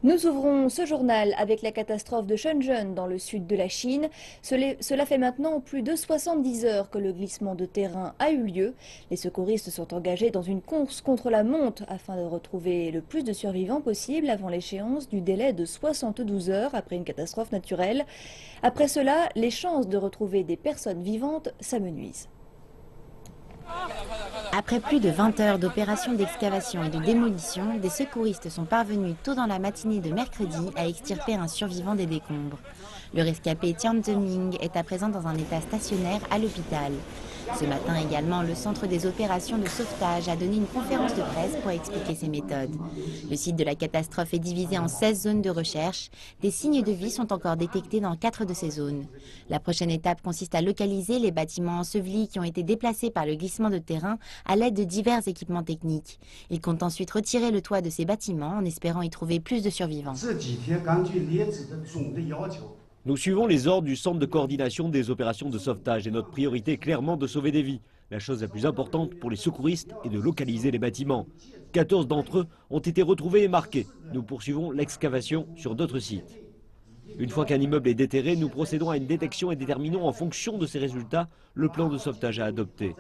Nous ouvrons ce journal avec la catastrophe de Shenzhen dans le sud de la Chine. Cela fait maintenant plus de 70 heures que le glissement de terrain a eu lieu. Les secouristes sont engagés dans une course contre la montre afin de retrouver le plus de survivants possible avant l'échéance du délai de 72 heures après une catastrophe naturelle. Après cela, les chances de retrouver des personnes vivantes s'amenuisent. Après plus de 20 heures d'opérations d'excavation et de démolition, des secouristes sont parvenus tôt dans la matinée de mercredi à extirper un survivant des décombres. Le rescapé Tian Zeming est à présent dans un état stationnaire à l'hôpital. Ce matin également, le Centre des opérations de sauvetage a donné une conférence de presse pour expliquer ses méthodes. Le site de la catastrophe est divisé en 16 zones de recherche. Des signes de vie sont encore détectés dans 4 de ces zones. La prochaine étape consiste à localiser les bâtiments ensevelis qui ont été déplacés par le glissement de terrain à l'aide de divers équipements techniques. Ils comptent ensuite retirer le toit de ces bâtiments en espérant y trouver plus de survivants. Nous suivons les ordres du Centre de coordination des opérations de sauvetage et notre priorité est clairement de sauver des vies. La chose la plus importante pour les secouristes est de localiser les bâtiments. 14 d'entre eux ont été retrouvés et marqués. Nous poursuivons l'excavation sur d'autres sites. Une fois qu'un immeuble est déterré, nous procédons à une détection et déterminons en fonction de ces résultats le plan de sauvetage à adopter.